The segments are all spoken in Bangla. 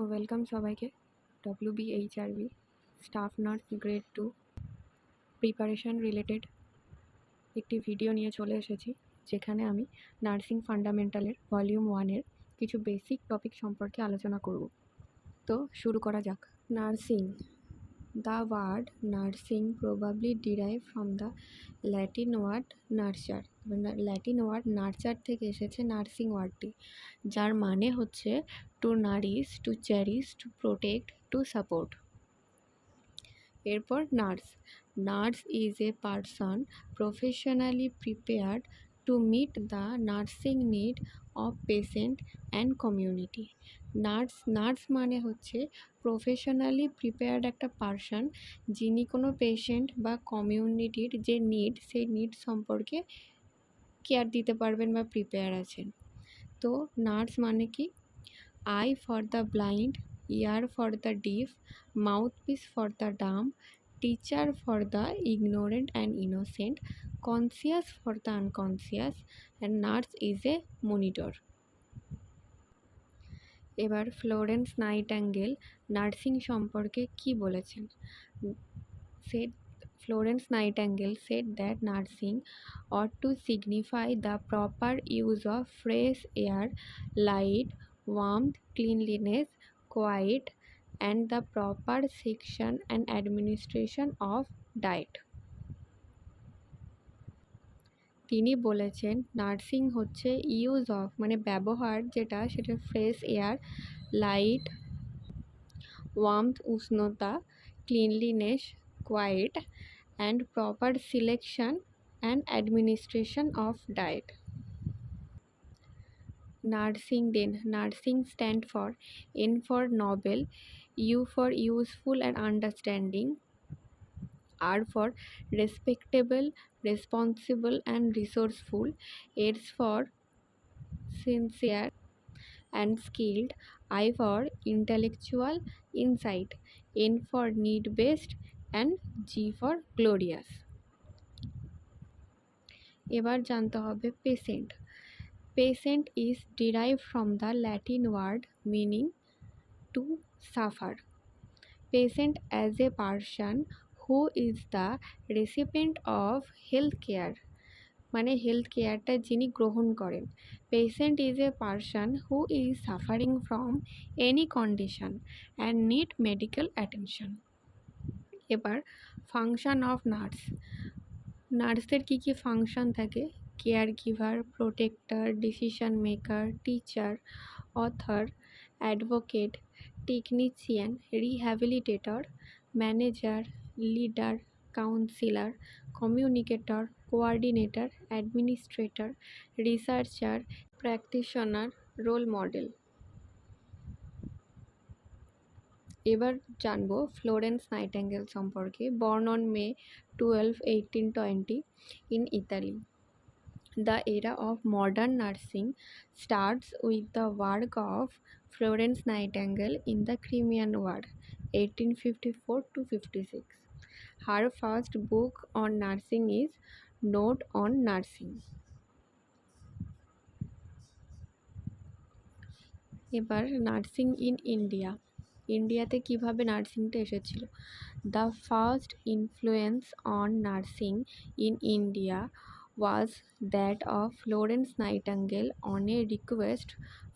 ওয়েলকাম সবাইকে WBHRB staff nurse grade 2 preparation related একটি ভিডিও নিয়ে চলে এসেছি, যেখানে আমি নার্সিং ফান্ডামেন্টালের ভলিউম 1-এর কিছু বেসিক টপিক সম্পর্কে আলোচনা করব। তো শুরু করা যাক। Nursing. The word nursing probably derived from the Latin word nurture. Latin word nurture থেকে এসেছে নার্সিং ওয়ার্ডটি, যার মানে হচ্ছে to nourish, to cherish, to protect, to support. এরপর nurse. Nurse is a person professionally prepared to meet the nursing need of patient and community. Nurse মানে হচ্ছে প্রফেশনালি প্রিপেয়ার্ড একটা পারসন, যিনি কোনো পেশেন্ট বা কমিউনিটির যে নিড, সেই নিড সম্পর্কে কেয়ার দিতে পারবেন বা প্রিপেয়ার আছেন। তো নার্স মানে কি? Eye for the blind, ear for the deaf, mouthpiece for the dumb, teacher for the ignorant and innocent, conscious for the unconscious, and nurse is a monitor. এবার ফ্লোরেন্স নাইটাঙ্গেল নার্সিং সম্পর্কে কি বলেছেন? Florence Nightingale said that nursing ought to signify the proper use of fresh air, light, warmth, cleanliness, quiet, and the proper section and administration of diet. তিনি বলেছেন নার্সিং হচ্ছে ইউজ অফ মানে ব্যবহার, যেটা সেটা ফ্রেশ এয়ার, লাইট, ওয়ার্মথ উষ্ণতা, cleanliness, quiet, and proper selection and administration of diet. Nursing stand for N for noble, U for useful and understanding, R for respectable, responsible and resourceful, S for sincere and skilled, I for intellectual insight, N for need-based and G for glorious. এবার জানতে হবে patient. Patient is derived from the Latin word meaning to suffer. Patient as a person who is the recipient of health care, মানে হেলথ কেয়ারটা যিনি গ্রহণ করেন। Patient is a person who is suffering from any condition and need medical attention. এবার ফাংশন অফ নার্স। নার্সের কী কী ফাংশন থাকে? Care giver, protector, decision maker, teacher, author, advocate, technician, rehabilitator, manager, leader, counsellor, communicator, coordinator, administrator, researcher, practitioner, role model. এবার জানবো ফ্লোরেন্স নাইটাঙ্গেল সম্পর্কে। Born on May 12, 1820 in Italy. The era of modern nursing starts with the work of Florence Nightingale in the Crimean War, 1854 to 56. Her first book on nursing is Note on Nursing. এবার নার্সিং ইন ইন্ডিয়া। ইন্ডিয়াতে কিভাবে নার্সিংটা এসেছিল? The first influence on nursing in India was that of Florence Nightingale on a request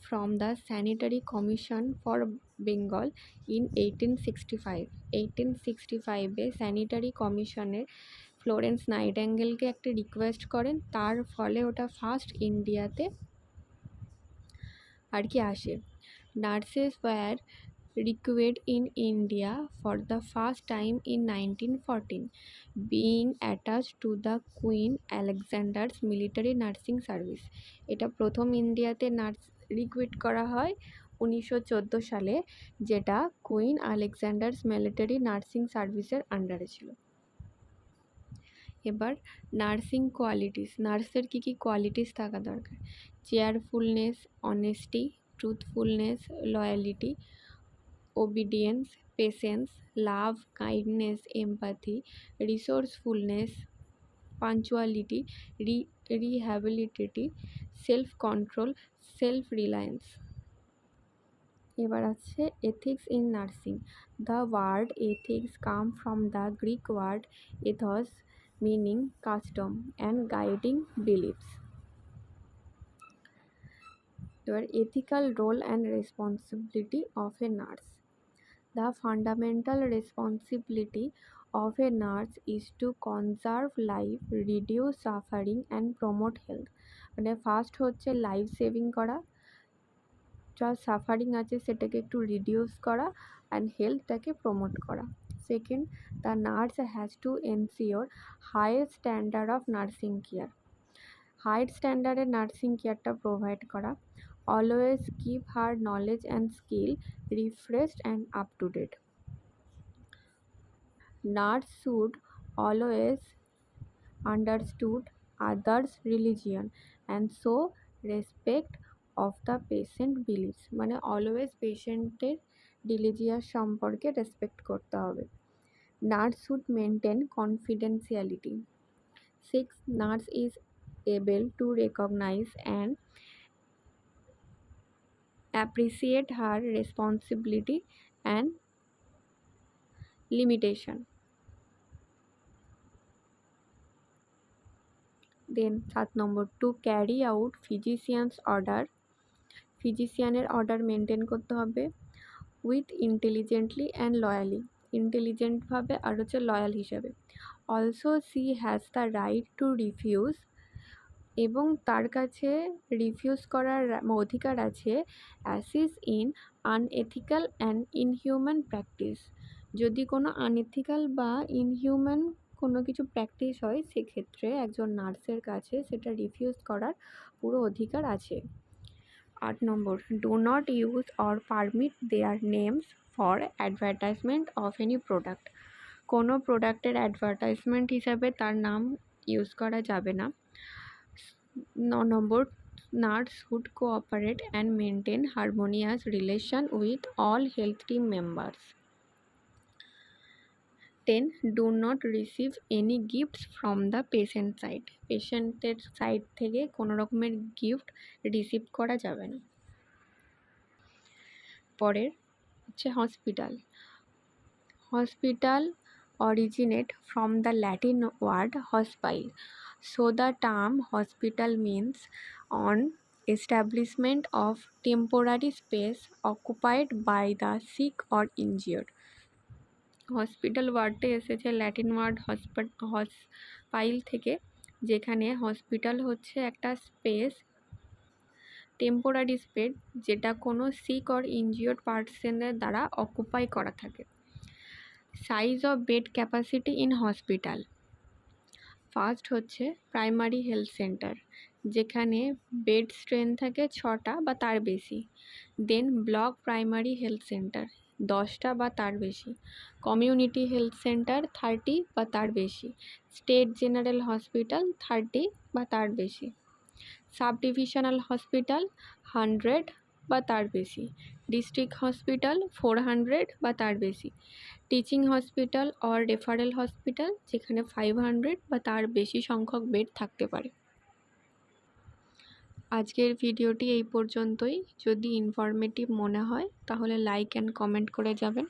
from the Sanitary Commission for Bengal in 1865. 1865-এ sanitary কমিশনের ফ্লোরেন্স নাইটাঙ্গেলকে একটা রিকোয়েস্ট করেন, তার ফলে ওটা ফার্স্ট ইন্ডিয়াতে আর কি আসে। Nurses were required in India for the first time in 1914, being attached to the Queen Alexander's military nursing service. এটা প্রথম ইন্ডিয়াতে নার্স রিক্রুইট করা হয় 1914 সালে, যেটা কুইন আলেকজান্ডার্স মিলিটারি নার্সিং সার্ভিসের আন্ডারে ছিল। এবার নার্সিং কোয়ালিটিস। নার্সের কী কী কোয়ালিটিস থাকা দরকার? চেয়ারফুলনেস, honesty, truthfulness, loyalty, obedience, patience, love, kindness, empathy, resourcefulness, punctuality, rehabilitativity, self-control, self-reliance. এবার আছে ethics in nursing. The word ethics come from the Greek word ethos, meaning custom and guiding beliefs. Your ethical role and responsibility of a nurse. The fundamental responsibility of a nurse is to conserve life, reduce suffering and promote health. মানে ফার্স্ট হচ্ছে লাইফ সেভিং করা, যা সাফারিং আছে সেটাকে একটু রিডিউস করা অ্যান্ড হেলথটাকে প্রমোট করা। Second, the nurse has to ensure highest standard of nursing care, high স্ট্যান্ডার্ডের নার্সিং কেয়ারটা প্রোভাইড করা। Always keep her knowledge and skill refreshed and up to date. Nurse should always understood others' religion and show respect of the patient beliefs. মানে অলওয়েজ পেশেন্টের রিলিজিয়াস সম্পর্কে রেসপেক্ট করতে হবে। Nurse should maintain confidentiality. 6. Nurse is able to recognize and appreciate her responsibility and limitation. Then 7 number, to carry out physicians order, ফিজিশিয়ানের অর্ডার মেনটেন করতে হবে উইথ ইন্টেলিজেন্টলি অ্যান্ড লয়ালি, ইন্টেলিজেন্টভাবে আর হচ্ছে লয়াল হিসাবে। Also she has the right to refuse, এবং তার কাছে রিফিউজ করার অধিকার আছে assist in unethical and inhuman practice. যদি কোনো আনএথিক্যাল বা ইনহিউম্যান কোনো কিছু প্র্যাকটিস হয় সেক্ষেত্রে একজন নার্সের কাছে সেটা রিফিউজ করার পুরো অধিকার আছে। 8 number, do not use or permit their names for advertisement of any product, কোনো প্রোডাক্টের অ্যাডভার্টাইজমেন্ট হিসাবে তার নাম ইউজ করা যাবে না। 9 number, nurse should cooperate and maintain harmonious relation with all health team members. 10. Do not receive any gifts from the patient side, পেশেন্টের সাইড থেকে কোনো রকমের গিফট রিসিভ করা যাবে না। পরের হচ্ছে hospital. Hospital originate from the Latin word হসপাইল, so the term hospital means an establishment of temporary space occupied by the sick or injured. Hospital ওয়ার্ডটা এসেছে ল্যাটিন ওয়ার্ড হসপাইল থেকে, যেখানে হসপিটাল হচ্ছে একটা স্পেস, টেম্পোরারি স্পেস, যেটা কোনো সিক অর ইনজিওর্ড পার্সনের দ্বারা অকুপাই করা থাকে। Size of bed capacity in hospital. First হচ্ছে প্রাইমারি হেলথ সেন্টার, যেখানে বেড স্ট্রেন্থ থাকে 6টা বা তার বেশি। দেন ব্লক প্রাইমারি হেলথ সেন্টার 10টা বা তার বেশি। কমিউনিটি হেলথ সেন্টার 30 বা তার বেশি। স্টেট জেনারেল হসপিটাল 30 বা তার বেশি। সাব ডিভিশনাল হসপিটাল 100 বা তার বেশি। ডিস্ট্রিক্ট হসপিটাল 400 বা তার বেশি। Teaching hospital or referral hospital, যেখানে 500 বা তার বেশি সংখ্যক বেড থাকতে পারে। আজকের ভিডিওটি এই পর্যন্তই। যদি ইনফরমেটিভ মনে হয় তাহলে লাইক অ্যান্ড কমেন্ট করে যাবেন।